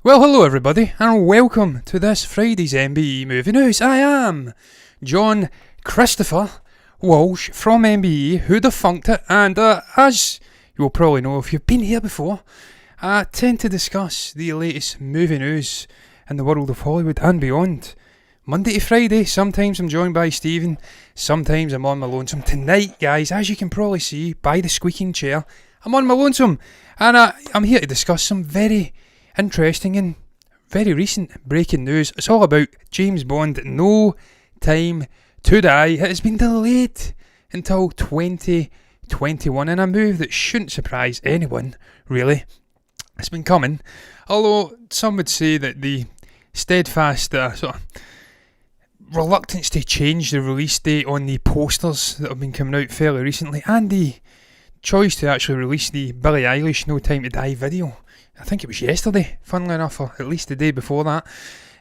Well, hello everybody, and welcome to this Friday's MBE Movie News. I am John Christopher Walsh from MBE, who defunct it, and as you will probably know if you've been here before, I tend to discuss the latest movie news in the world of Hollywood and beyond. Monday to Friday, sometimes I'm joined by Stephen, sometimes I'm on my lonesome. Tonight, guys, as you can probably see by the squeaking chair, I'm on my lonesome, and I'm here to discuss some very interesting and very recent breaking news. It's all about James Bond No Time to Die. It has been delayed until 2021 in a move that shouldn't surprise anyone, really. It's been coming, although some would say that the steadfast sort of reluctance to change the release date on the posters that have been coming out fairly recently, and the choice to actually release the Billie Eilish No Time to Die video, I think it was yesterday, funnily enough, or at least the day before that.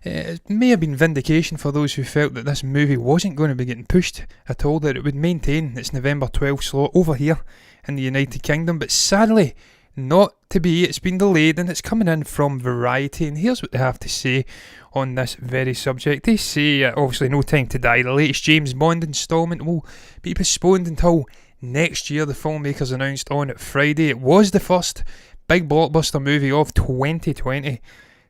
It may have been vindication for those who felt that this movie wasn't going to be getting pushed at all, that it would maintain its November 12th slot over here in the United Kingdom, but sadly not to be. It's been delayed and it's coming in from Variety, and here's what they have to say on this very subject. They say, obviously, No Time to Die, the latest James Bond instalment, will be postponed until next year. The filmmakers announced on Friday it was the first big blockbuster movie of 2020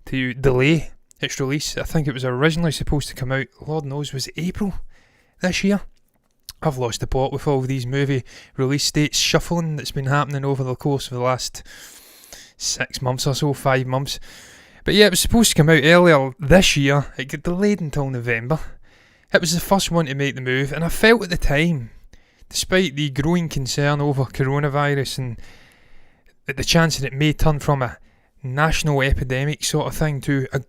to delay its release. I think it was originally supposed to come out, Lord knows, was it April this year? I've lost the plot with all of these movie release dates shuffling that's been happening over the course of the last 6 months or so, 5 months. But yeah, it was supposed to come out earlier this year. It got delayed until November. It was the first one to make the move, and I felt at the time, despite the growing concern over coronavirus and the chance that it may turn from a national epidemic sort of thing to a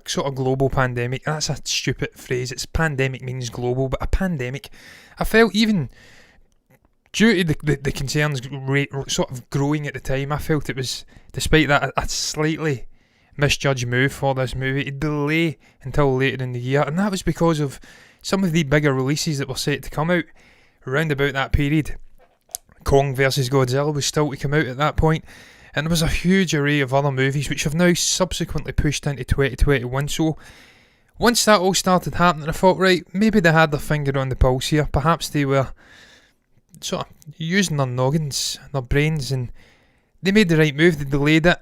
sort of global pandemic. That's a stupid phrase. It's pandemic means global, but a pandemic. I felt even due to the concerns sort of growing at the time, I felt it was, despite that, a slightly misjudged move for this movie to delay until later in the year, and that was because of some of the bigger releases that were set to come out around about that period. Kong vs Godzilla was still to come out at that point, and there was a huge array of other movies which have now subsequently pushed into 2021. So once that all started happening, I thought, right, maybe they had their finger on the pulse here. Perhaps they were sort of using their noggins, their brains, and they made the right move. They delayed it.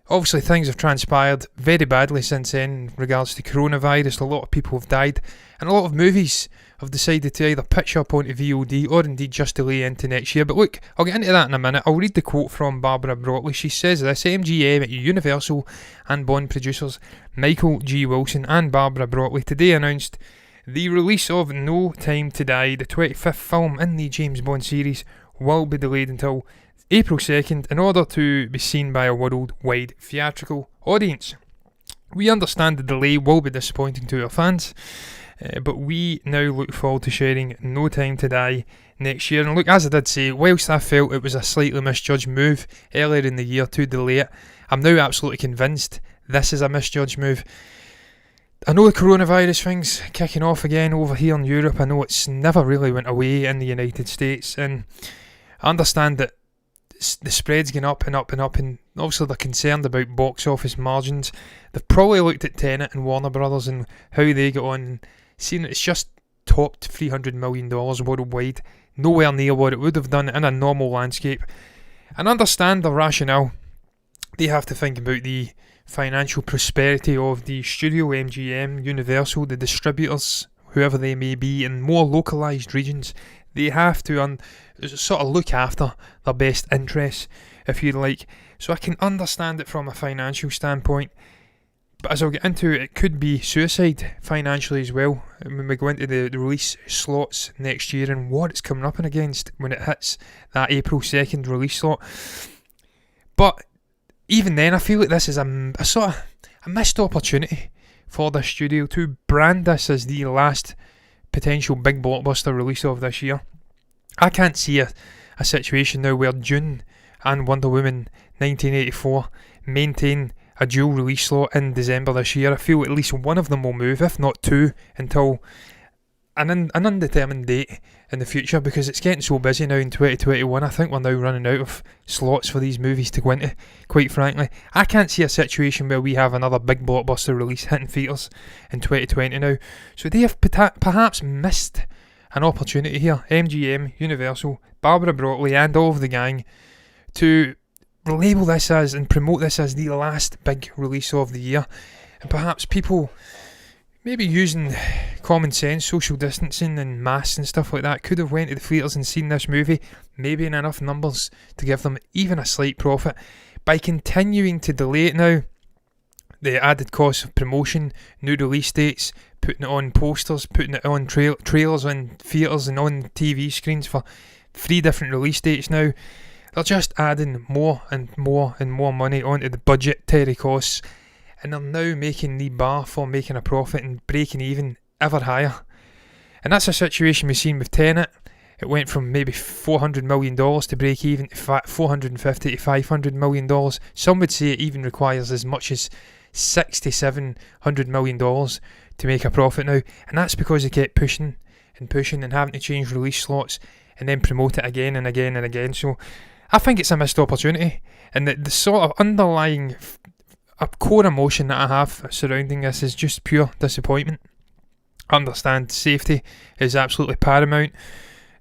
Obviously things have transpired very badly since then in regards to coronavirus. A lot of people have died, and a lot of movies have decided to either pitch up onto VOD or indeed just delay into next year. But look, I'll get into that in a minute. I'll read the quote from Barbara Broccoli. She says this: MGM, Universal and Bond producers Michael G. Wilson and Barbara Broccoli today announced the release of No Time to Die, the 25th film in the James Bond series, will be delayed until April 2nd in order to be seen by a worldwide theatrical audience. We understand the delay will be disappointing to our fans, but we now look forward to sharing No Time to Die next year. And look, as I did say, whilst I felt it was a slightly misjudged move earlier in the year to delay it, I'm now absolutely convinced this is a misjudged move. I know the coronavirus thing's kicking off again over here in Europe. I know it's never really went away in the United States, and I understand that the spread's going up and up and up, and obviously they're concerned about box office margins. They've probably looked at Tenet and Warner Brothers and how they got on, seeing that it's just topped $300 million worldwide, nowhere near what it would have done in a normal landscape. And understand the rationale. They have to think about the financial prosperity of the studio, MGM, Universal, the distributors, whoever they may be, in more localised regions. They have to sort of look after their best interests, if you like. So I can understand it from a financial standpoint, but as I'll get into, it could be suicide financially as well when we go into the release slots next year and what it's coming up against when it hits that April 2nd release slot. But even then, I feel like this is a sort of a missed opportunity for the studio to brand this as the last potential big blockbuster release of this year. I can't see a situation now where Dune and Wonder Woman 1984 maintain a dual release slot in December this year. I feel at least one of them will move, if not two, until an undetermined date in the future, because it's getting so busy now in 2021. I think we're now running out of slots for these movies to go into, quite frankly. I can't see a situation where we have another big blockbuster release hitting theatres in 2020 now. So they have perhaps missed an opportunity here, MGM, Universal, Barbara Broccoli and all of the gang, to label this as and promote this as the last big release of the year. And perhaps people, maybe using common sense, social distancing and masks and stuff like that, could have went to the theatres and seen this movie, maybe in enough numbers to give them even a slight profit. By continuing to delay it now, the added cost of promotion, new release dates, putting it on posters, putting it on trailers on theatres and on TV screens for 3 different release dates now, they're just adding more and more and more money onto the budgetary costs, and they're now making the bar for making a profit and breaking even ever higher. And that's a situation we've seen with Tenet. It went from maybe $400 million to break even to $450 to $500 million. Some would say it even requires as much as $600 to $700 million to make a profit now. And that's because they kept pushing and having to change release slots and then promote it again and again and again. So I think it's a missed opportunity. And the sort of underlying core emotion that I have surrounding this is just pure disappointment. I understand safety is absolutely paramount.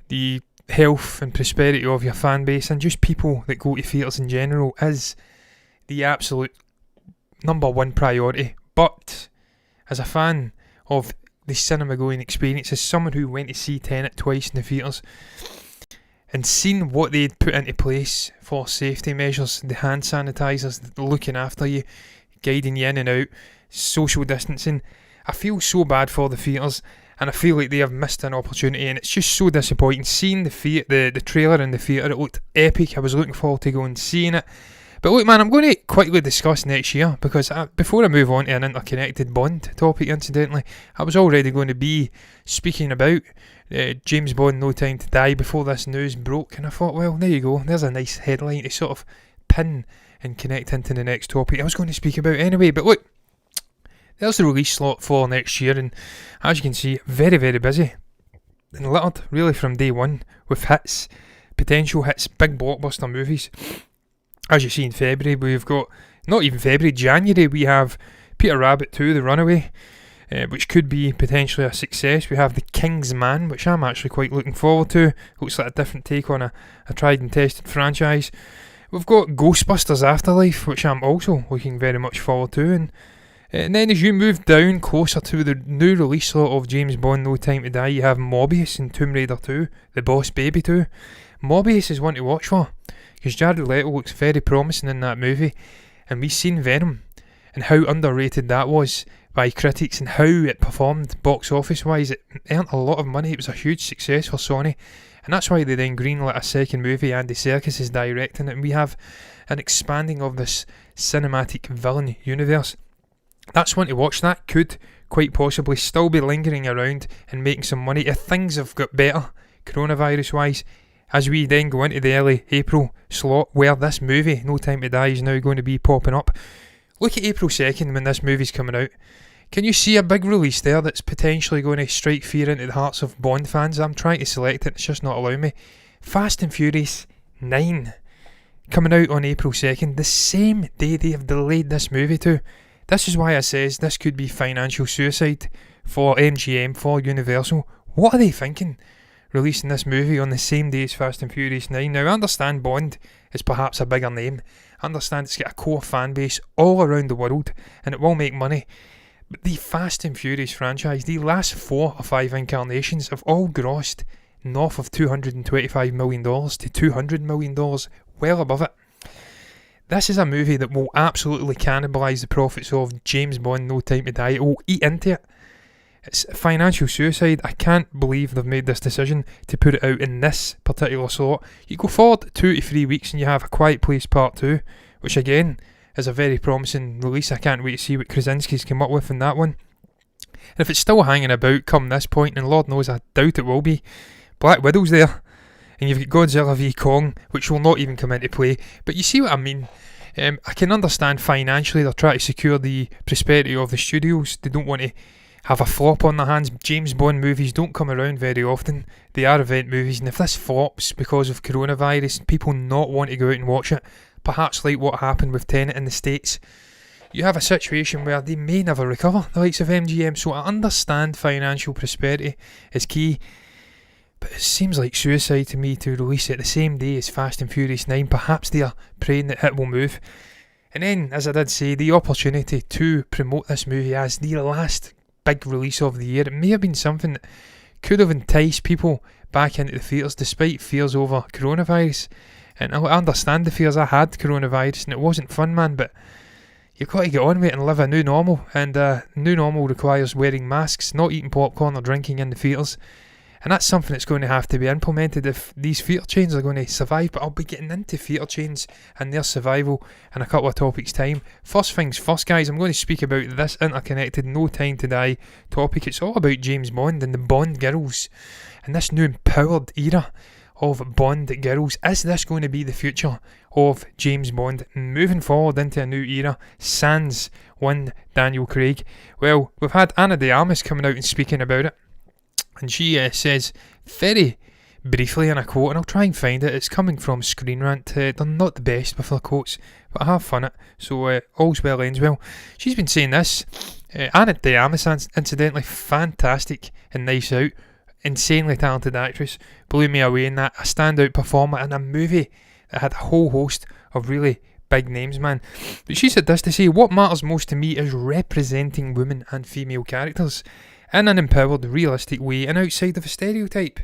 The health and prosperity of your fan base and just people that go to theatres in general is the absolute number one priority. But as a fan of the cinema going experience, as someone who went to see Tenet twice in the theatres and seen what they'd put into place for safety measures, the hand sanitisers looking after you, guiding you in and out, social distancing, I feel so bad for the theatres, and I feel like they have missed an opportunity, and it's just so disappointing. Seeing the trailer in the theatre, it looked epic. I was looking forward to going and seeing it. But look, man, I'm going to quickly discuss next year, because before I move on to an interconnected Bond topic, incidentally, I was already going to be speaking about James Bond No Time to Die before this news broke, and I thought, well, there you go, there's a nice headline to sort of pin and connect into the next topic I was going to speak about anyway. But look, there's the release slot for next year, and as you can see, very, very busy and littered really from day one with hits, potential hits, big blockbuster movies. As you see in February, we've got, not even February, January, we have Peter Rabbit 2, The Runaway, which could be potentially a success. We have The King's Man, which I'm actually quite looking forward to. Looks like a different take on a tried and tested franchise. We've got Ghostbusters Afterlife, which I'm also looking very much forward to. And then as you move down closer to the new release slot of James Bond No Time to Die, you have Morbius and Tomb Raider 2, The Boss Baby 2. Morbius is one to watch for, because Jared Leto looks very promising in that movie, and we've seen Venom and how underrated that was by critics and how it performed box office wise. It earned a lot of money, it was a huge success for Sony, and that's why they then greenlit a second movie. Andy Serkis is directing it, and we have an expanding of this cinematic villain universe. That's one to watch. That could quite possibly still be lingering around and making some money if things have got better coronavirus wise, as we then go into the early April slot where this movie No Time to Die is now going to be popping up. Look at April 2nd when this movie's coming out. Can you see a big release there that's potentially going to strike fear into the hearts of Bond fans? I'm trying to select it, it's just not allowing me. Fast and Furious 9 coming out on April 2nd, the same day they have delayed this movie to. This is why I says this could be financial suicide for MGM, for Universal. What are they thinking, releasing this movie on the same day as Fast and Furious 9? Now, I understand Bond is perhaps a bigger name. I understand it's got a core fan base all around the world, and it will make money. But the Fast and Furious franchise, the last 4 or 5 incarnations have all grossed north of $225 million to $200 million, well above it. This is a movie that will absolutely cannibalise the profits of James Bond No Time to Die. It will eat into it. It's financial suicide. I can't believe they've made this decision to put it out in this particular slot. You go forward 2 to 3 weeks and you have A Quiet Place Part 2, which again is a very promising release. I can't wait to see what Krasinski's come up with in that one. And if it's still hanging about come this point, and Lord knows I doubt it will be, Black Widow's there. And you've got Godzilla v Kong, which will not even come into play. But you see what I mean. I can understand financially they're trying to secure the prosperity of the studios. They don't want to have a flop on their hands. James Bond movies don't come around very often. They are event movies, and if this flops because of coronavirus, people not want to go out and watch it, perhaps like what happened with Tenet in the States, you have a situation where they may never recover, the likes of MGM. So I understand financial prosperity is key, but it seems like suicide to me to release it the same day as Fast and Furious 9. Perhaps they are praying that it will move. And then, as I did say, the opportunity to promote this movie as the last big release of the year, it may have been something that could have enticed people back into the theatres despite fears over coronavirus. And I understand the fears. I had coronavirus and it wasn't fun, man, but you've got to get on with it and live a new normal. And new normal requires wearing masks, not eating popcorn or drinking in the theatres. And that's something that's going to have to be implemented if these theatre chains are going to survive. But I'll be getting into theatre chains and their survival in a couple of topics' time. First things first, guys, I'm going to speak about this interconnected No Time to Die topic. It's all about James Bond and the Bond girls and this new empowered era of Bond girls. Is this going to be the future of James Bond moving forward into a new era, sans one Daniel Craig? Well, we've had Ana de Armas coming out and speaking about it. And she says, very briefly in a quote, and I'll try and find it, it's coming from Screen Rant. They're not the best with their quotes, but I have fun it, so all's well ends well. She's been saying this, Ana de Armas, incidentally, fantastic and nice out, insanely talented actress, blew me away in that, a standout performer in a movie that had a whole host of really big names, man. But she said this to say, what matters most to me is representing women and female characters in an empowered, realistic way and outside of a stereotype.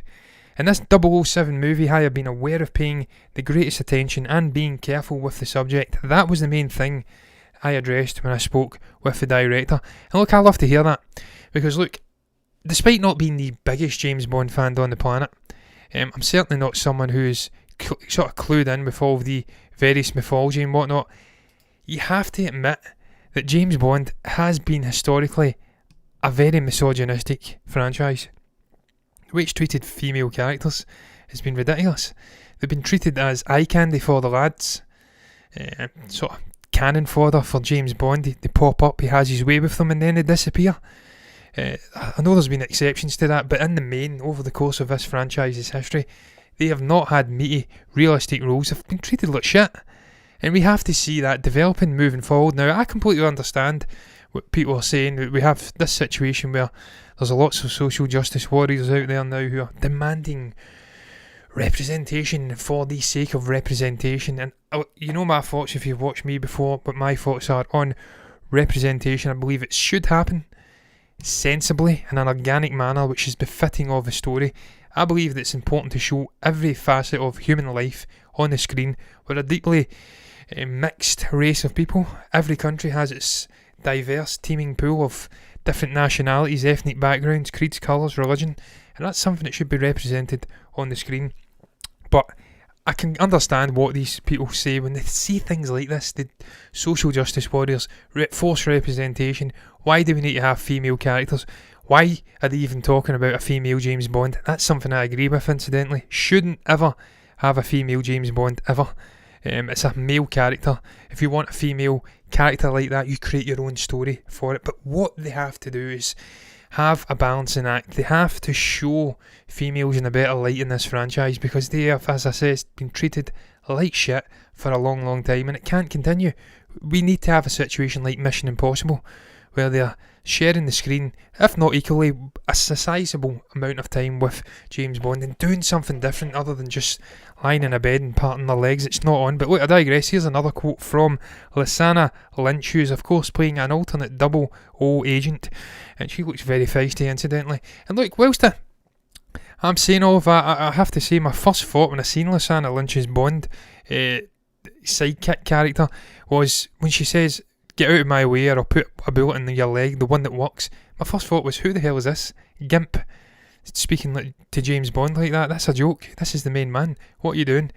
In this 007 movie, I have been aware of paying the greatest attention and being careful with the subject. That was the main thing I addressed when I spoke with the director. And look, I love to hear that, because look, despite not being the biggest James Bond fan on the planet, I'm certainly not someone who's sort of clued in with all of the various mythology and whatnot. You have to admit that James Bond has been historically a very misogynistic franchise. The way it's treated female characters has been ridiculous. They've been treated as eye candy for the lads, sort of cannon fodder for James Bond. They pop up, he has his way with them, and then they disappear. I know there's been exceptions to that, but in the main, over the course of this franchise's history, they have not had meaty, realistic roles. They've been treated like shit. And we have to see that developing moving forward. Now, I completely understand what people are saying. We have this situation where there's lots of social justice warriors out there now who are demanding representation for the sake of representation. And you know my thoughts if you've watched me before, but my thoughts are on representation. I believe it should happen sensibly in an organic manner which is befitting of the story. I believe that it's important to show every facet of human life on the screen. We're a deeply mixed race of people. Every country has its diverse teeming pool of different nationalities, ethnic backgrounds, creeds, colours, religion, and that's something that should be represented on the screen. But I can understand what these people say when they see things like this. The social justice warriors, forced representation. Why do we need to have female characters? Why are they even talking about a female James Bond? That's something I agree with, incidentally. Shouldn't ever have a female James Bond, ever. It's a male character. If you want a female character like that, you create your own story for it. But what they have to do is have a balancing act. They have to show females in a better light in this franchise, because they have, as I said, been treated like shit for a long, long time, and it can't continue. We need to have a situation like Mission Impossible, where they're sharing the screen, if not equally, a sizable amount of time with James Bond and doing something different other than just lying in a bed and parting their legs. It's not on. But look, I digress. Here's another quote from Lashana, Lynch, who's of course playing an alternate 00 agent, and she looks very feisty, incidentally. And look, whilst I'm saying all of that, I have to say my first thought when I seen Lashana Lynch's Bond sidekick character was when she says, "Get out of my way or I'll put a bullet in your leg," the one that works. My first thought was, who the hell is this? Gimp speaking to James Bond like that? That's a joke. This is the main man. What are you doing?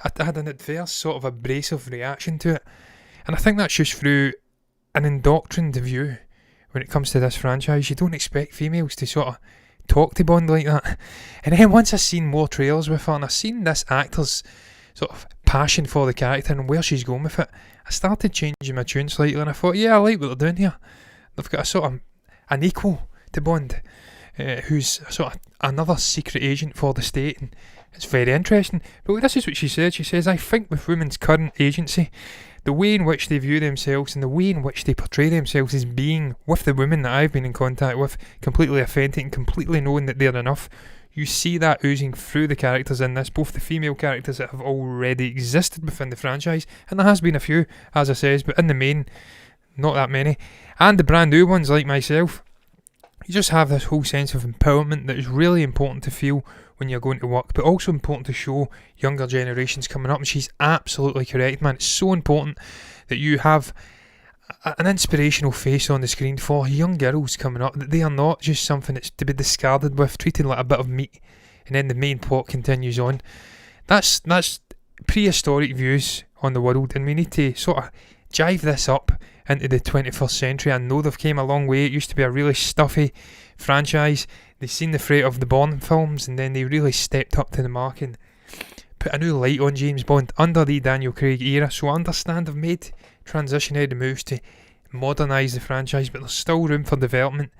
I had an adverse sort of abrasive reaction to it. And I think that's just through an indoctrined view when it comes to this franchise. You don't expect females to sort of talk to Bond like that. And then once I seen more trailers with her and I seen this actor's sort of passion for the character and where she's going with it, I started changing my tune slightly, and I thought, yeah, I like what they're doing here. They've got a sort of an equal to Bond, who's sort of another secret agent for the state, and it's very interesting. But this is what she said. She says, "I think with women's current agency, the way in which they view themselves and the way in which they portray themselves as being with the women that I've been in contact with, completely authentic and completely knowing that they're enough. You see that oozing through the characters in this, both the female characters that have already existed within the franchise, and there has been a few, as I says, but in the main, not that many, and the brand new ones like myself. You just have this whole sense of empowerment that is really important to feel when you're going to work, but also important to show younger generations coming up." And she's absolutely correct, man. It's so important that you have an inspirational face on the screen for young girls coming up, that they are not just something that's to be discarded with, treated like a bit of meat, and then the main plot continues on. That's prehistoric views on the world, and we need to sort of jive this up into the 21st century. I know they've came a long way. It used to be a really stuffy franchise. They've seen the freight of the Bond films, and then they really stepped up to the mark and put a new light on James Bond under the Daniel Craig era. So I understand they've made transitionary moves to modernise the franchise, but there's still room for development.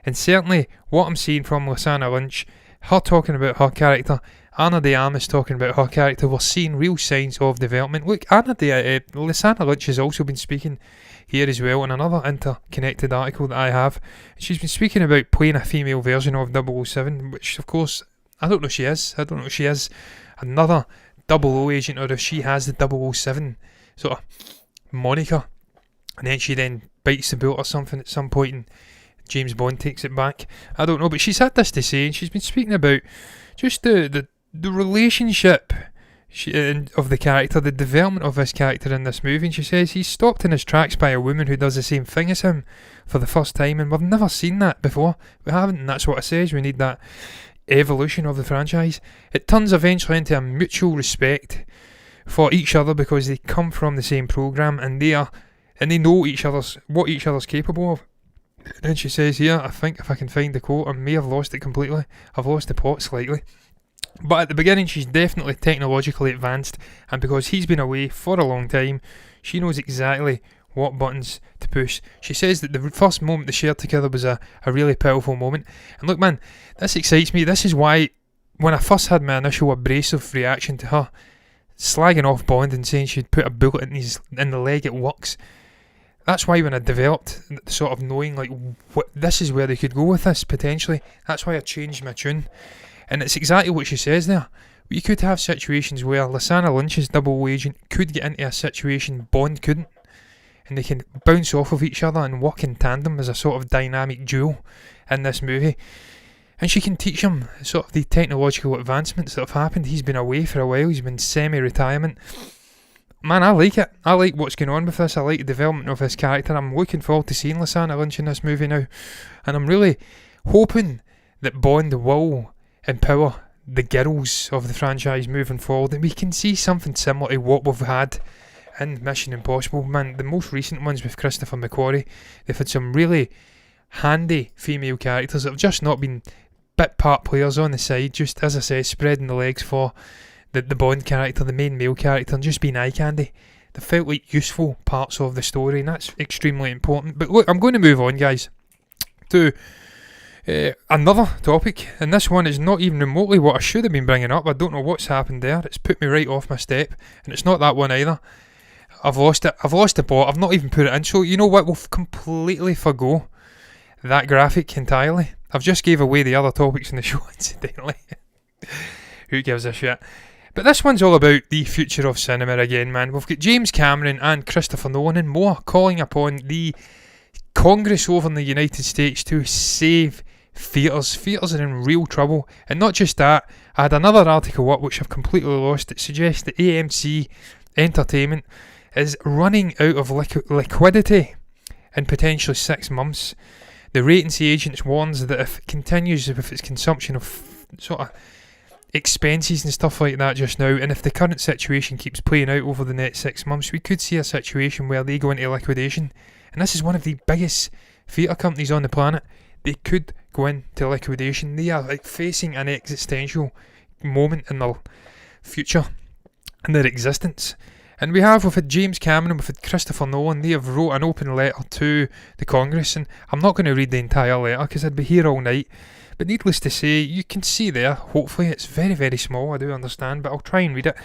And certainly what I'm seeing from Lashana Lynch, her talking about her character, Ana de Armas talking about her character, we're seeing real signs of development. Look, Lashana Lynch has also been speaking here as well in another interconnected article that I have. She's been speaking about playing a female version of 007, which of course I don't know if she is. I don't know if she is another 00 agent, or if she has the 007 sort of moniker, and then she bites the bullet or something at some point and James Bond takes it back. I don't know, but she's had this to say, and she's been speaking about just the relationship of the character, the development of this character in this movie. And she says he's stopped in his tracks by a woman who does the same thing as him for the first time, and we've never seen that before. We haven't, and that's what it says. We need that evolution of the franchise. It turns eventually into a mutual respect for each other because they come from the same program, and they know what each other's capable of. And then she says here, I think if I can find the quote, I may have lost it completely. I've lost the plot slightly. But at the beginning, she's definitely technologically advanced, and because he's been away for a long time, she knows exactly what buttons to push. She says that the first moment they shared together was a really powerful moment. And look, man, this excites me. This is why when I first had my initial abrasive reaction to her slagging off Bond and saying she'd put a bullet in the leg, it works. That's why when I developed sort of knowing like this is where they could go with this potentially, that's why I changed my tune. And it's exactly what she says there. You could have situations where Lashana Lynch's 00 agent could get into a situation Bond couldn't, and they can bounce off of each other and work in tandem as a sort of dynamic duo in this movie. And she can teach him sort of the technological advancements that have happened. He's been away for a while, he's been semi-retirement. Man, I like it. I like what's going on with this. I like the development of this character. I'm looking forward to seeing Lashana Lynch in this movie now. And I'm really hoping that Bond will empower the girls of the franchise moving forward, and we can see something similar to what we've had in Mission Impossible. Man, the most recent ones with Christopher McQuarrie, they've had some really handy female characters that have just not been bit part players on the side, just as I say, spreading the legs for the Bond character, the main male character, and just being eye candy. They felt like useful parts of the story, and that's extremely important. But look, I'm going to move on, guys, to another topic, and this one is not even remotely what I should have been bringing up. I don't know what's happened there. It's put me right off my step, and it's not that one either. I've lost it. I've lost the plot. I've not even put it in. So you know what? We'll completely forgo that graphic entirely. I've just gave away the other topics in the show incidentally. Who gives a shit? But this one's all about the future of cinema again, man. We've got James Cameron and Christopher Nolan and more calling upon the Congress over in the United States to save theatres. Theatres are in real trouble. And not just that, I had another article up which I've completely lost. It suggests that AMC Entertainment is running out of liquidity in potentially 6 months. The rating agents warns that if it continues with its consumption of sort of expenses and stuff like that just now, and if the current situation keeps playing out over the next 6 months, we could see a situation where they go into liquidation. And this is one of the biggest theatre companies on the planet. They could go into liquidation. They are like facing an existential moment in their future, in their existence. And we've had James Cameron, we've had Christopher Nolan. They have wrote an open letter to the Congress, and I'm not going to read the entire letter because I'd be here all night. But needless to say, you can see there, hopefully it's very, very small, I do understand, but I'll try and read it.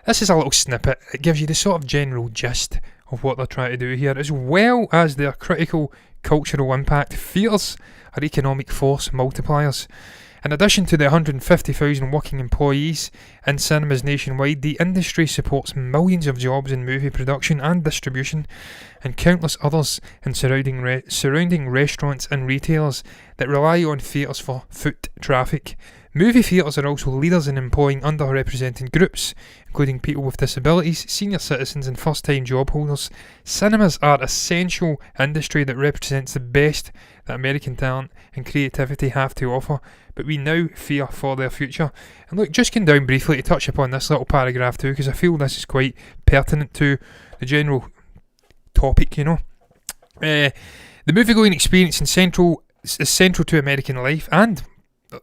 This is a little snippet. It gives you the sort of general gist of what they're trying to do here, as well as their critical cultural impact. Theatres are economic force multipliers. In addition to the 150,000 working employees in cinemas nationwide, the industry supports millions of jobs in movie production and distribution, and countless others in surrounding restaurants and retailers that rely on theatres for foot traffic. Movie theatres are also leaders in employing underrepresented groups, including people with disabilities, senior citizens and first-time job holders. Cinemas are an essential industry that represents the best that American talent and creativity have to offer, but we now fear for their future. And look, just going down briefly to touch upon this little paragraph too, because I feel this is quite pertinent to the general topic, you know. The movie-going experience is central to American life and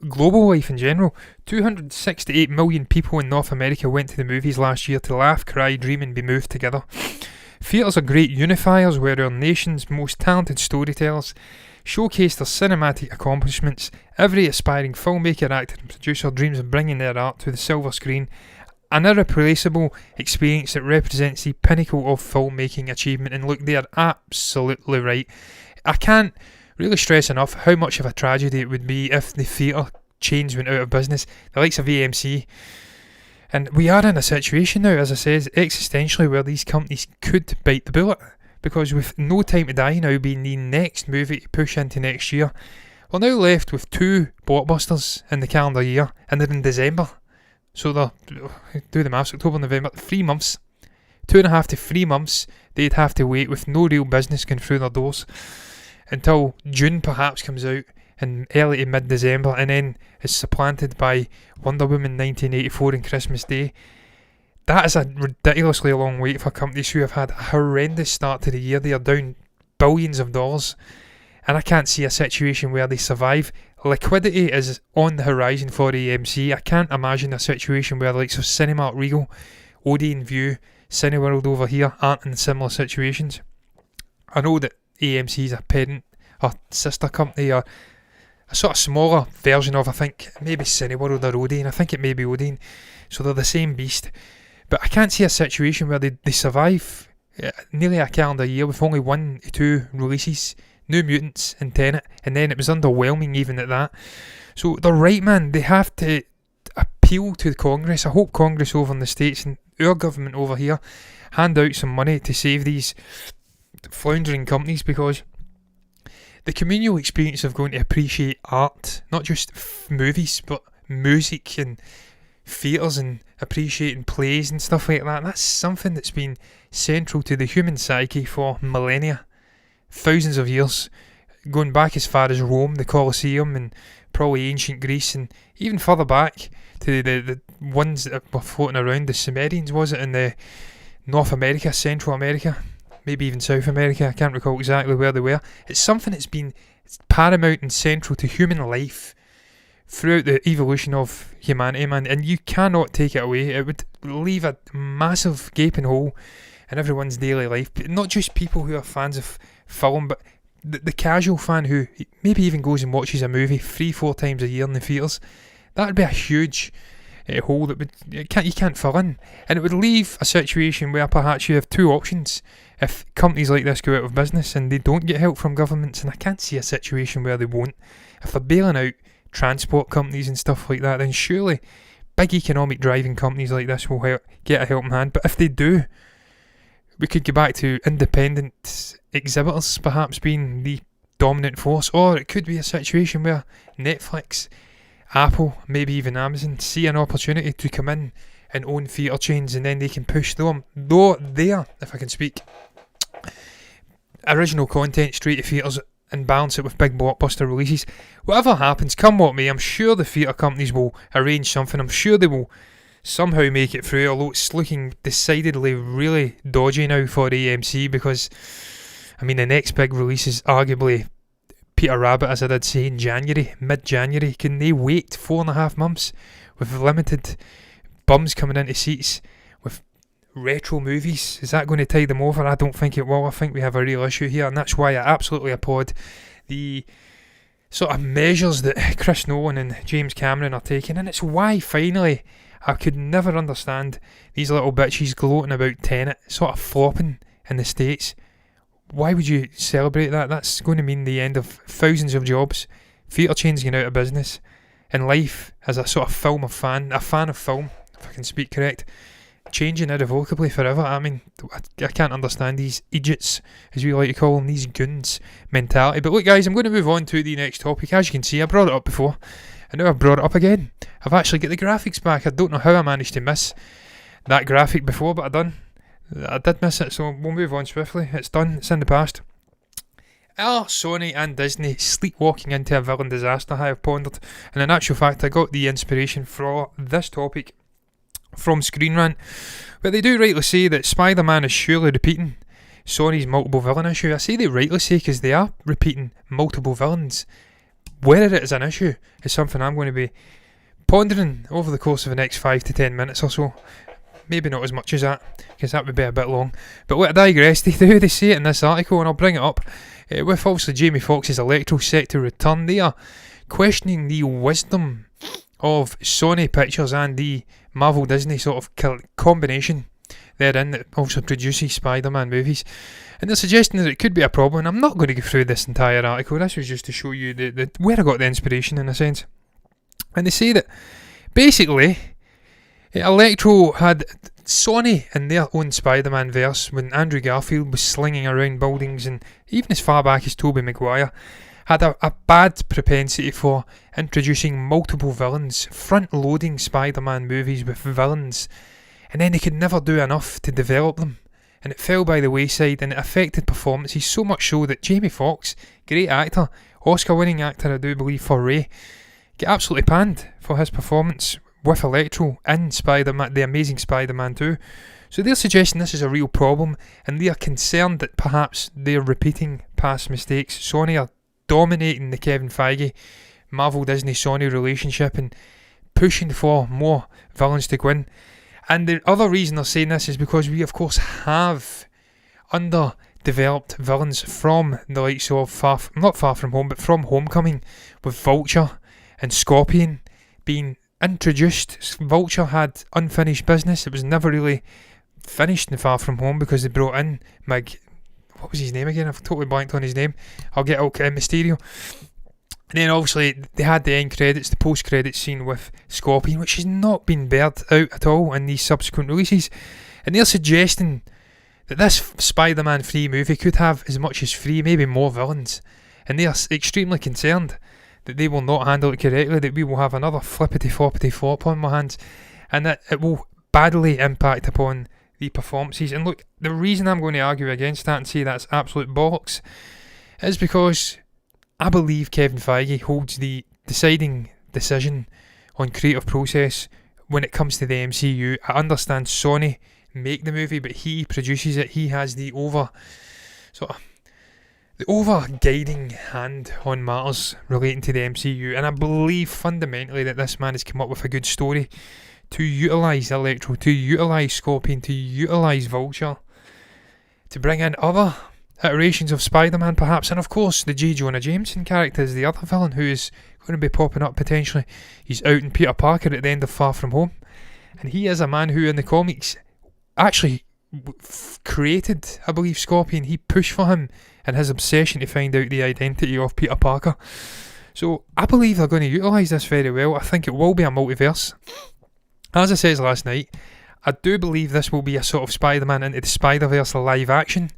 global life in general. 268 million people in North America went to the movies last year to laugh, cry, dream and be moved together. Theatres are great unifiers where our nation's most talented storytellers showcase their cinematic accomplishments. Every aspiring filmmaker, actor and producer dreams of bringing their art to the silver screen, an irreplaceable experience that represents the pinnacle of filmmaking achievement. And look, they are absolutely right. I can't really stress enough how much of a tragedy it would be if the theatre chains went out of business, the likes of AMC. And we are in a situation now, as I said, existentially, where these companies could bite the bullet, because with No Time to Die now being the next movie to push into next year, we're now left with 2 blockbusters in the calendar year, and they're in December. So they're, do the maths, October, November, 3 months. 2.5 to 3 months they'd have to wait with no real business going through their doors, until June perhaps comes out in early to mid-December, and then is supplanted by Wonder Woman 1984 and Christmas Day. That is a ridiculously long wait for companies who have had a horrendous start to the year. They are down billions of dollars, and I can't see a situation where they survive. Liquidity is on the horizon for AMC. I can't imagine a situation where the likes of Cinemark, Regal, Odeon, View, Cineworld over here aren't in similar situations. I know that AMC is a parent or sister company, or a sort of smaller version of, I think, maybe Cineworld or Odeon. I think it may be Odeon. So they're the same beast. But I can't see a situation where they survive nearly a calendar year with only 1 to 2 releases. New Mutants and Tenet, and then it was underwhelming even at that. So they're right, man. They have to appeal to the Congress. I hope Congress over in the States and our government over here hand out some money to save these floundering companies, because the communal experience of going to appreciate art, not just movies, but music and theatres and appreciating plays and stuff like that, that's something that's been central to the human psyche for millennia, thousands of years, going back as far as Rome, the Colosseum, and probably ancient Greece, and even further back to the ones that were floating around, the Sumerians, was it, in the North America, Central America, maybe even South America, I can't recall exactly where they were. It's something that's been paramount and central to human life throughout the evolution of humanity, man, and you cannot take it away. It would leave a massive gaping hole in everyone's daily life, but not just people who are fans of film, but the casual fan who maybe even goes and watches a movie 3-4 times a year in the theatres. That would be a huge hole that you can't fill in, and it would leave a situation where perhaps you have 2 options if companies like this go out of business and they don't get help from governments. And I can't see a situation where they won't. If they're bailing out transport companies and stuff like that, then surely big economic driving companies like this will get a helping hand. But if they do, we could go back to independent exhibitors perhaps being the dominant force, or it could be a situation where Netflix, Apple, maybe even Amazon see an opportunity to come in and own theatre chains, and then they can push them, though there, if I can speak, original content straight to theatres and balance it with big blockbuster releases. Whatever happens, come what may, I'm sure the theatre companies will arrange something. I'm sure they will somehow make it through, although it's looking decidedly really dodgy now for AMC, because I mean the next big release is arguably Peter Rabbit, as I did say, in January, mid-January. Can they wait 4.5 months with limited bums coming into seats, with retro movies. Is that going to tide them over? I don't think it will. I think we have a real issue here, and that's why I absolutely applaud the sort of measures that Chris Nolan and James Cameron are taking, and it's why finally I could never understand these little bitches gloating about Tenet sort of flopping in the States. Why would you celebrate that? That's going to mean the end of thousands of jobs, theatre chains going out of business, and life as a sort of fan of film, if I can speak correct, changing irrevocably forever. I mean, I can't understand these idiots, as we like to call them, these goons mentality. But look guys, I'm going to move on to the next topic. As you can see, I brought it up before, and now I've brought it up again. I've actually got the graphics back. I don't know how I managed to miss that graphic before, but I did miss it, so we'll move on swiftly. It's done, it's in the past. Are Sony and Disney sleepwalking into a villain disaster? I have pondered, and in actual fact I got the inspiration for this topic from Screen Rant, where they do rightly say that Spider-Man is surely repeating Sony's multiple villain issue. I say they rightly say because they are repeating multiple villains. Whether it is an issue is something I'm going to be pondering over the course of the next 5 to 10 minutes or so. Maybe not as much as that, because that would be a bit long. But let I digress. They say it in this article, and I'll bring it up. With obviously Jamie Foxx's Electro set to return, they are questioning the wisdom of Sony Pictures and the Marvel Disney sort of combination therein that also produces Spider-Man movies, and they're suggesting that it could be a problem. And I'm not going to go through this entire article. This was just to show you the where I got the inspiration, in a sense. And they say that basically Electro had Sony in their own Spider-Man verse, when Andrew Garfield was slinging around buildings, and even as far back as Tobey Maguire, had a bad propensity for introducing multiple villains, front-loading Spider-Man movies with villains, and then they could never do enough to develop them, and it fell by the wayside, and it affected performances so much so that Jamie Foxx, great actor, Oscar-winning actor I do believe for Ray, get absolutely panned for his performance with Electro in Spider-Man, the Amazing Spider-Man 2. So they're suggesting this is a real problem, and they are concerned that perhaps they're repeating past mistakes. Sony are dominating the Kevin Feige, Marvel Disney Sony relationship and pushing for more villains to go in. And the other reason they're saying this is because we of course have underdeveloped villains from the likes of not Far From Home, but from Homecoming, with Vulture and Scorpion being introduced. Vulture had unfinished business. It was never really finished in Far From Home because they brought in what was his name again? I've totally blanked on his name. I'll get out Mysterio. And then obviously they had the end credits, the post credits scene with Scorpion, which has not been bared out at all in these subsequent releases. And they're suggesting that this Spider-Man 3 movie could have as much as 3, maybe more villains. And they are extremely concerned that they will not handle it correctly, that we will have another flippity-floppity flop on my hands, and that it will badly impact upon the performances. And look, the reason I'm going to argue against that and say that's absolute bollocks is because I believe Kevin Feige holds the deciding decision on creative process when it comes to the MCU. I understand Sony make the movie, but he produces it. He has the over-guiding hand on matters relating to the MCU, and I believe fundamentally that this man has come up with a good story to utilise Electro, to utilise Scorpion, to utilise Vulture, to bring in other iterations of Spider-Man perhaps, and of course the J. Jonah Jameson character is the other villain who is going to be popping up potentially. He's out in Peter Parker at the end of Far From Home, and he is a man who in the comics actually created, I believe, Scorpion. He pushed for him and his obsession to find out the identity of Peter Parker. So I believe they're going to utilise this very well. I think it will be a multiverse. As I said last night, I do believe this will be a sort of Spider-Man into the Spider-Verse live action,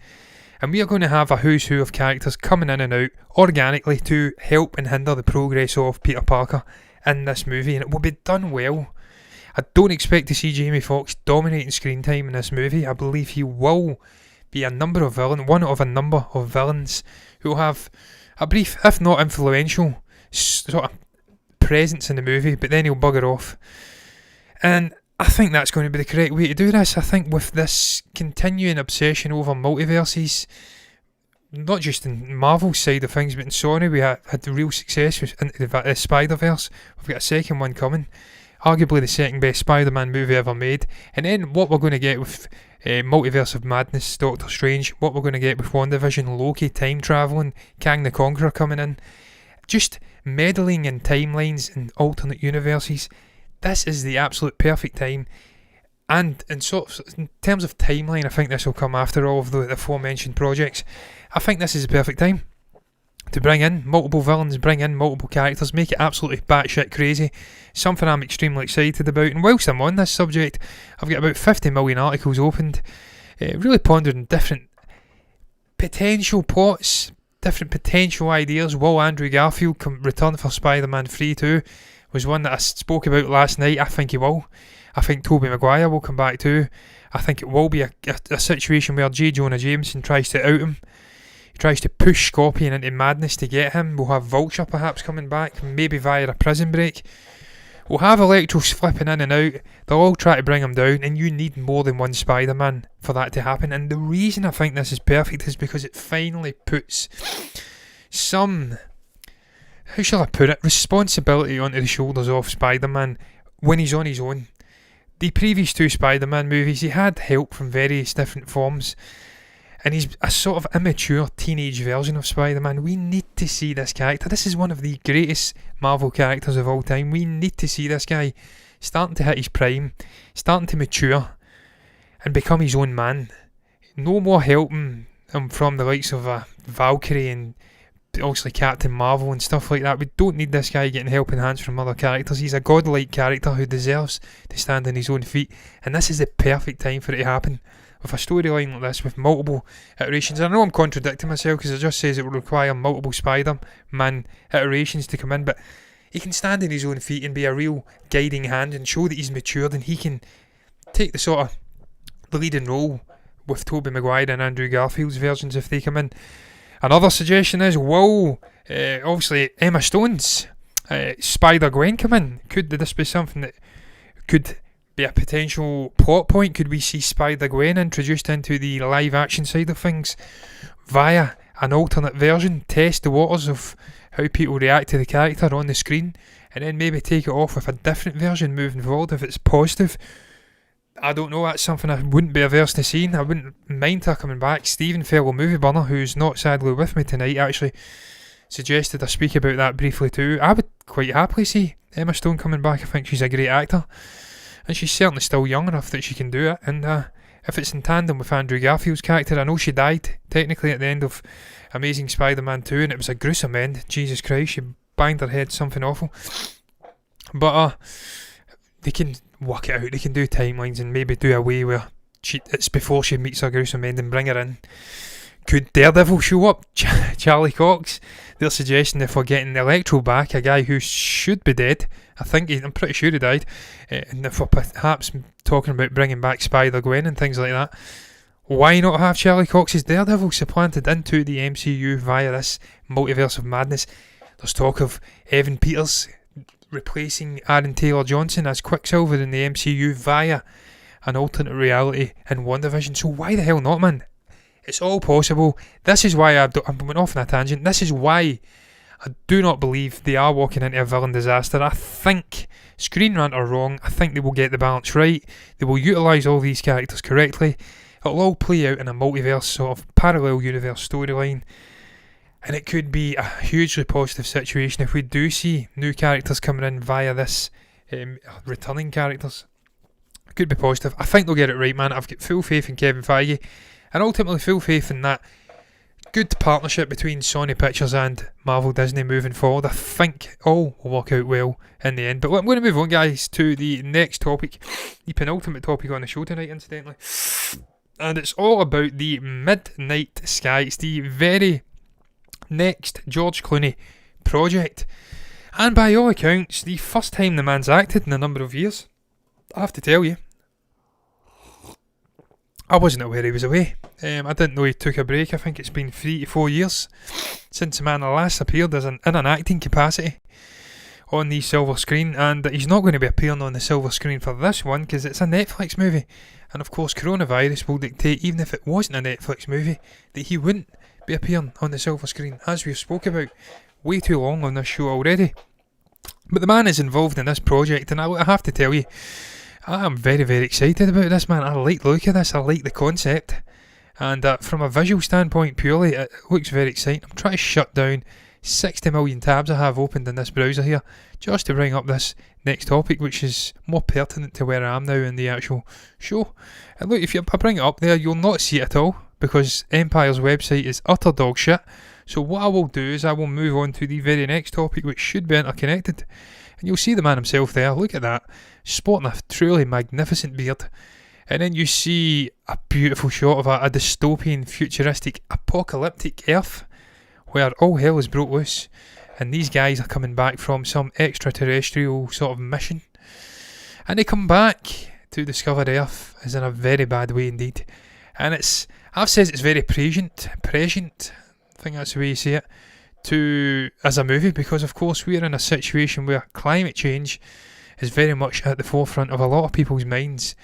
and we are going to have a who's who of characters coming in and out organically to help and hinder the progress of Peter Parker in this movie, and it will be done well. I don't expect to see Jamie Foxx dominating screen time in this movie. I believe he will be one of a number of villains who will have a brief, if not influential, sort of presence in the movie, but then he'll bugger off. And I think that's going to be the correct way to do this. I think with this continuing obsession over multiverses, not just in Marvel's side of things, but in Sony, we had real success with into the Spider-Verse. We've got a second one coming. arguably the second best Spider-Man movie ever made. And then what we're going to get with Multiverse of Madness, Doctor Strange, what we're going to get with WandaVision, Loki, time travelling, Kang the Conqueror coming in, just meddling in timelines and alternate universes. This is the absolute perfect time. And in terms of timeline, I think this will come after all of the aforementioned projects. I think this is the perfect time to bring in multiple villains, bring in multiple characters, make it absolutely batshit crazy. Something I'm extremely excited about. And whilst I'm on this subject, I've got about 50 million articles opened, really pondering different potential plots, different potential ideas. Will Andrew Garfield return for Spider-Man 3 too? Was one that I spoke about last night. I think he will. I think Tobey Maguire will come back too. I think it will be a situation where J. Jonah Jameson tries to out him. He tries to push Scorpion into madness to get him. We'll have Vulture perhaps coming back, maybe via a prison break. We'll have Electro flipping in and out. They'll all try to bring him down, and you need more than one Spider-Man for that to happen. And the reason I think this is perfect is because it finally puts some, how shall I put it, responsibility onto the shoulders of Spider-Man when he's on his own. The previous two Spider-Man movies, he had help from various different forms, and he's a sort of immature teenage version of Spider-Man. We need to see this character. This is one of the greatest Marvel characters of all time. We need to see this guy starting to hit his prime, starting to mature, and become his own man. No more helping him from the likes of Valkyrie and obviously Captain Marvel and stuff like that. We don't need this guy getting helping hands from other characters. He's a godlike character who deserves to stand on his own feet, and this is the perfect time for it to happen. With a storyline like this, with multiple iterations. I know I'm contradicting myself because it just says it will require multiple Spider-Man iterations to come in, but he can stand on his own feet and be a real guiding hand and show that he's matured, and he can take the sort of the leading role with Tobey Maguire and Andrew Garfield's versions if they come in. Another suggestion is, will obviously Emma Stone's Spider-Gwen come in? Could this be something that could be a potential plot point? Could we see Spider-Gwen introduced into the live action side of things via an alternate version, test the waters of how people react to the character on the screen, and then maybe take it off with a different version moving forward if it's positive? I don't know, that's something I wouldn't be averse to seeing. I wouldn't mind her coming back. Stephen, fellow movie burner, who's not sadly with me tonight, actually suggested I speak about that briefly too. I would quite happily see Emma Stone coming back. I think she's a great actor, and she's certainly still young enough that she can do it. And if it's in tandem with Andrew Garfield's character, I know she died technically at the end of Amazing Spider-Man 2, and it was a gruesome end. Jesus Christ, she banged her head, something awful. But they can work it out. They can do timelines and maybe do a way where it's before she meets her gruesome end and bring her in. Could Daredevil show up? Charlie Cox. They're suggesting if we're getting Electro back, a guy who should be dead. I'm pretty sure he died. And if we're perhaps talking about bringing back Spider-Gwen and things like that, why not have Charlie Cox's Daredevil supplanted into the MCU via this Multiverse of Madness? There's talk of Evan Peters replacing Aaron Taylor-Johnson as Quicksilver in the MCU via an alternate reality in WandaVision. So why the hell not, man? It's all possible. This is why I went off on a tangent. This is why I do not believe they are walking into a villain disaster. I think Screen Rant are wrong. I think they will get the balance right. They will utilise all these characters correctly. It'll all play out in a multiverse sort of parallel universe storyline. And it could be a hugely positive situation if we do see new characters coming in via this returning characters. It could be positive. I think they'll get it right, man. I've got full faith in Kevin Feige, and ultimately full faith in that good partnership between Sony Pictures and Marvel Disney moving forward. I think all will work out well in the end. But I'm going to move on, guys, to the next topic, the penultimate topic on the show tonight, incidentally. And it's all about the Midnight Sky. It's the very next George Clooney project, and by all accounts the first time the man's acted in a number of years. I have to tell you, I wasn't aware he was away. I didn't know he took a break. I think it's been 3 to 4 years since the man last appeared in an acting capacity on the silver screen, and he's not going to be appearing on the silver screen for this one because it's a Netflix movie, and of course coronavirus will dictate, even if it wasn't a Netflix movie, that he wouldn't be appearing on the silver screen, as we've spoke about way too long on this show already. But the man is involved in this project, and I have to tell you, I am very, very excited about this, man. I like the look of this, I like the concept. And from a visual standpoint purely, it looks very exciting. I'm trying to shut down 60 million tabs I have opened in this browser here, just to bring up this next topic, which is more pertinent to where I am now in the actual show. And look, if I bring it up there, you'll not see it at all, because Empire's website is utter dog shit. So what I will do is I will move on to the very next topic, which should be interconnected. And you'll see the man himself there, look at that, sporting a truly magnificent beard. And then you see a beautiful shot of a dystopian, futuristic, apocalyptic Earth, where all hell is broke loose, and these guys are coming back from some extraterrestrial sort of mission. And they come back to discover Earth is in a very bad way indeed. And I've said it's very prescient, I think that's the way you say it, as a movie, because of course we're in a situation where climate change is very much at the forefront of a lot of people's minds.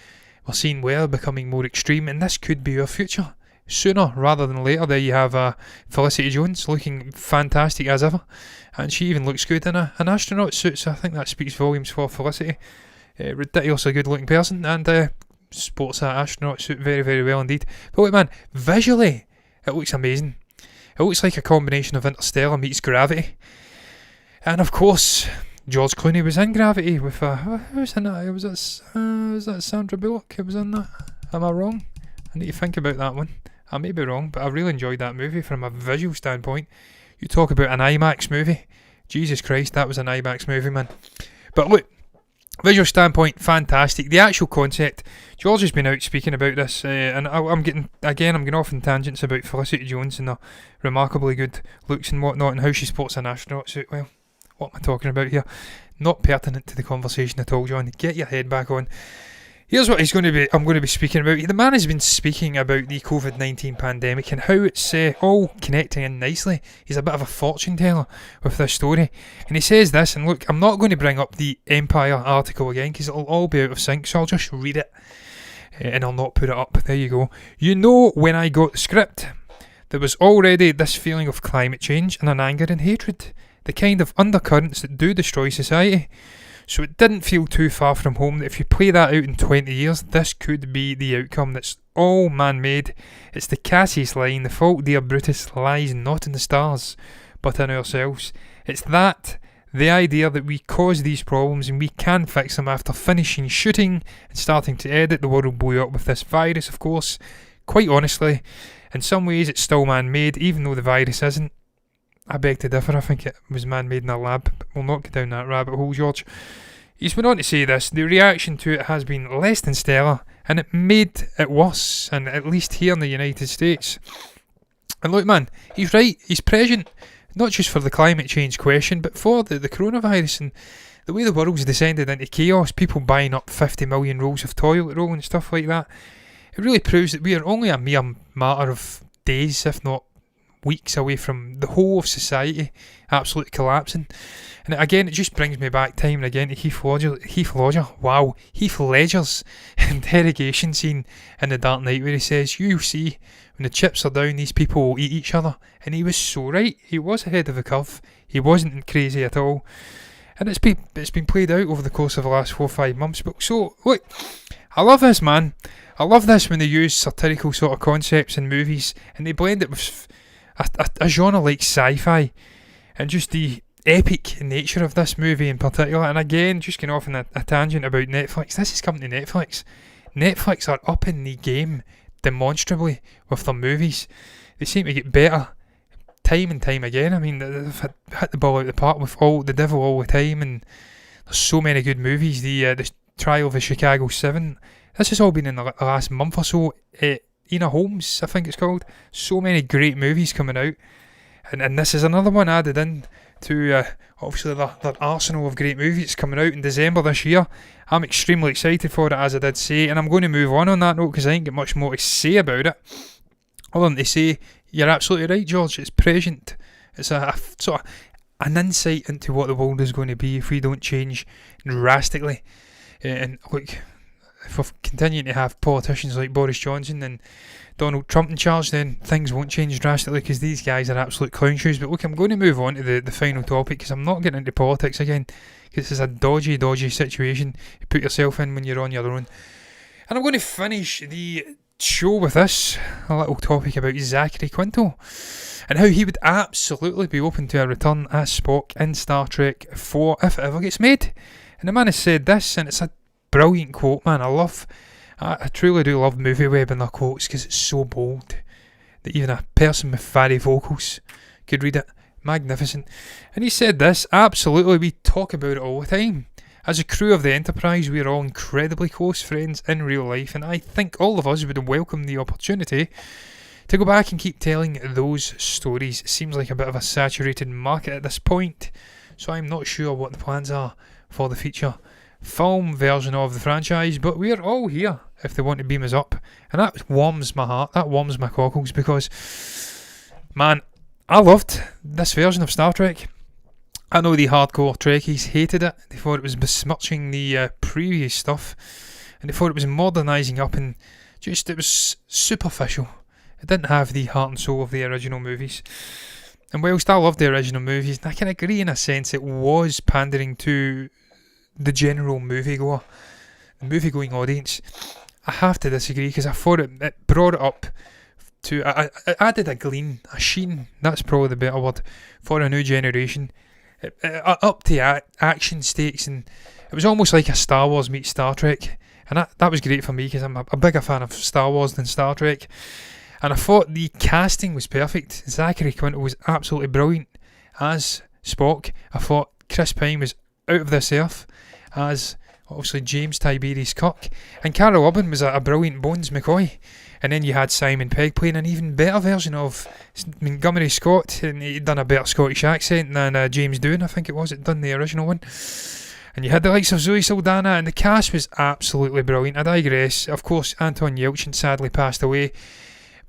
We're seeing weather becoming more extreme, and this could be our future. Sooner rather than later. There you have Felicity Jones looking fantastic as ever, and she even looks good in an astronaut suit, so I think that speaks volumes for Felicity. Ridiculously good looking person, and sports that astronaut suit very, very well indeed. But wait, man, visually it looks amazing. It looks like a combination of Interstellar meets Gravity. And of course, George Clooney was in Gravity with who was in that? Was that Sandra Bullock who was in that? Am I wrong? I need to think about that one. I may be wrong, but I really enjoyed that movie from a visual standpoint. You talk about an IMAX movie. Jesus Christ, that was an IMAX movie, man. But look, visual standpoint, fantastic. The actual concept, George has been out speaking about this, and I'm going off in tangents about Felicity Jones and her remarkably good looks and whatnot, and how she sports an astronaut suit. Well, what am I talking about here? Not pertinent to the conversation at all, John. Get your head back on. Here's what I'm going to be speaking about. The man has been speaking about the COVID-19 pandemic and how it's all connecting in nicely. He's a bit of a fortune teller with this story. And he says this, and look, I'm not going to bring up the Empire article again because it'll all be out of sync, so I'll just read it and I'll not put it up. There you go. You know, when I got the script, there was already this feeling of climate change and an anger and hatred, the kind of undercurrents that do destroy society. So it didn't feel too far from home that if you play that out in 20 years, this could be the outcome. That's all man-made. It's the Cassius line, the fault, dear Brutus, lies not in the stars, but in ourselves. It's that, the idea that we cause these problems and we can fix them after finishing shooting and starting to edit. The world blew up with this virus, of course. Quite honestly, in some ways it's still man-made, even though the virus isn't. I beg to differ. I think it was man-made in a lab, but we'll not go down that rabbit hole, George. He's went on to say this: the reaction to it has been less than stellar, and it made it worse, and at least here in the United States. And look, man, he's right. He's prescient, not just for the climate change question, but for the coronavirus and the way the world's descended into chaos, people buying up 50 million rolls of toilet roll and stuff like that. It really proves that we are only a mere matter of days, if not weeks, away from the whole of society absolutely collapsing. And again, it just brings me back time and again to Heath Ledger's interrogation scene in The Dark Knight, where he says, you see, when the chips are down, these people will eat each other. And he was so right. He was ahead of the curve. He wasn't crazy at all. And it's been played out over the course of the last 4 or 5 months. But so, look, I love this, man. I love this when they use satirical sort of concepts in movies and they blend it with a genre like sci-fi, and just the epic nature of this movie in particular. And again, just going off on a tangent about Netflix, this is coming to Netflix. Netflix are up in the game demonstrably with their movies. They seem to get better time and time again. I mean, they've hit the ball out of the park with all the devil all the time, and there's so many good movies. The Trial of the Chicago 7, this has all been in the last month or so. Ina Holmes, I think it's called. So many great movies coming out, and this is another one added in to obviously their arsenal of great movies coming out in December this year. I'm extremely excited for it, as I did say, and I'm going to move on that note because I ain't got much more to say about it other than to say you're absolutely right, George. It's prescient. It's a sort of an insight into what the world is going to be if we don't change drastically. And look, if we're continuing to have politicians like Boris Johnson and Donald Trump in charge, then things won't change drastically because these guys are absolute clown shoes. But look, I'm going to move on to the final topic because I'm not getting into politics again, because this is a dodgy situation you put yourself in when you're on your own. And I'm going to finish the show with this, a little topic about Zachary Quinto and how he would absolutely be open to a return as Spock in Star Trek 4 if it ever gets made. And the man has said this, and it's a brilliant quote, man. I truly do love Movie Web and their quotes because it's so bold that even a person with fairy vocals could read it. Magnificent. And he said this, absolutely, we talk about it all the time. As a crew of the Enterprise, we are all incredibly close friends in real life, and I think all of us would welcome the opportunity to go back and keep telling those stories. It seems like a bit of a saturated market at this point, so I'm not sure what the plans are for the feature film version of the franchise, but we are all here if they want to beam us up. And that warms my heart, that warms my cockles, because, man, I loved this version of Star Trek. I know the hardcore Trekkies hated it. They thought it was besmirching the previous stuff, and they thought it was modernising up, and just it was superficial. It didn't have the heart and soul of the original movies. And whilst I loved the original movies, and I can agree in a sense it was pandering to the general moviegoer, the movie-going audience, I have to disagree because I thought it brought it up to, I added a gleam, a sheen, that's probably the better word, for a new generation. Up to action stakes, and it was almost like a Star Wars meets Star Trek, and that was great for me because I'm a bigger fan of Star Wars than Star Trek. And I thought the casting was perfect. Zachary Quinto was absolutely brilliant as Spock. I thought Chris Pine was out of this earth as obviously James Tiberius Kirk, and Carol Urban was a brilliant Bones McCoy. And then you had Simon Pegg playing an even better version of Montgomery Scott, and he'd done a better Scottish accent than James Doohan, I think it was, had done the original one. And you had the likes of Zoe Saldana, and the cast was absolutely brilliant. I digress. Of course, Anton Yelchin sadly passed away,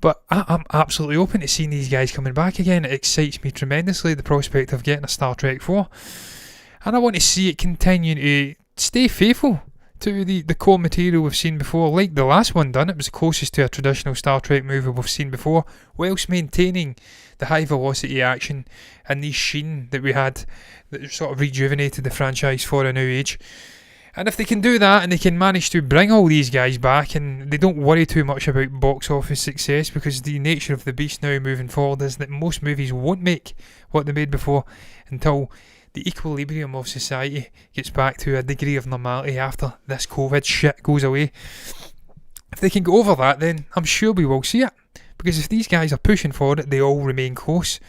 but I'm absolutely open to seeing these guys coming back again. It excites me tremendously, the prospect of getting a Star Trek 4. And I want to see it continue to stay faithful to the core material we've seen before. Like the last one done, it was the closest to a traditional Star Trek movie we've seen before, whilst maintaining the high velocity action and the sheen that we had that sort of rejuvenated the franchise for a new age. And if they can do that and they can manage to bring all these guys back and they don't worry too much about box office success, because the nature of the beast now moving forward is that most movies won't make what they made before until the equilibrium of society gets back to a degree of normality after this COVID shit goes away. If they can go over that, then I'm sure we will see it. Because if these guys are pushing for it, they all remain close.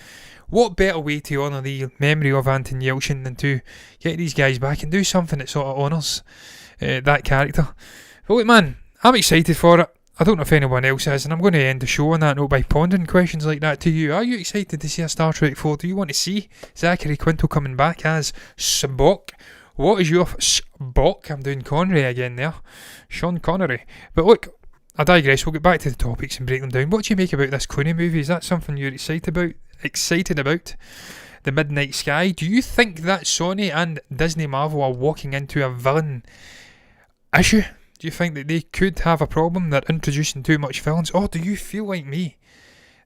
What better way to honour the memory of Anton Yelchin than to get these guys back and do something that sort of honours that character? But look, man, I'm excited for it. I don't know if anyone else is, and I'm going to end the show on that note by pondering questions like that to you. Are you excited to see a Star Trek 4? Do you want to see Zachary Quinto coming back as Spock? What is your Spock? I'm doing Connery again there. Sean Connery. But look, I digress. We'll get back to the topics and break them down. What do you make about this Clooney movie? Is that something you're excited about? The Midnight Sky? Do you think that Sony and Disney Marvel are walking into a villain issue? Do you think that they could have a problem? They're introducing too much villains? Or do you feel like me,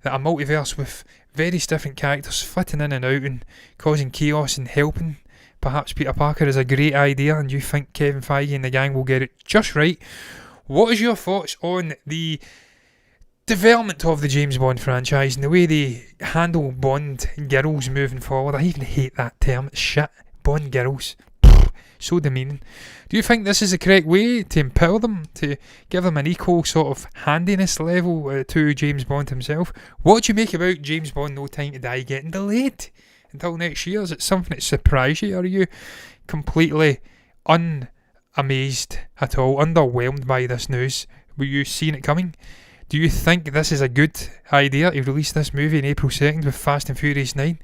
that a multiverse with various different characters flitting in and out and causing chaos and helping perhaps Peter Parker is a great idea, and you think Kevin Feige and the gang will get it just right? What is your thoughts on the development of the James Bond franchise and the way they handle Bond girls moving forward? I even hate that term. It's shit. Bond girls. So demeaning. Do you think this is the correct way to empower them, to give them an equal sort of handiness level to James Bond himself? What do you make about James Bond No Time to Die getting delayed until next year? Is it something that surprised you? Are you completely unamazed at all, underwhelmed by this news? Were you seeing it coming? Do you think this is a good idea to release this movie on April 2nd with Fast and Furious 9?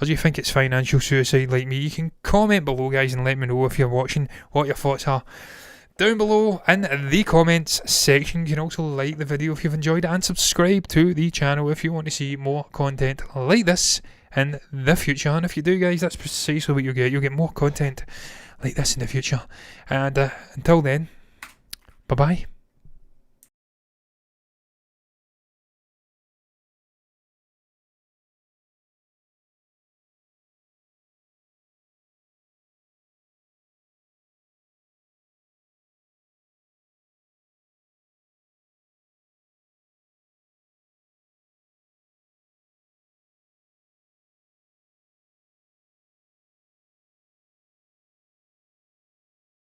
Or do you think it's financial suicide like me? You can comment below, guys, and let me know if you're watching what your thoughts are down below in the comments section. You can also like the video if you've enjoyed it and subscribe to the channel if you want to see more content like this in the future. And if you do, guys, that's precisely what you'll get. You'll get more content like this in the future. And until then, bye. Bye-bye.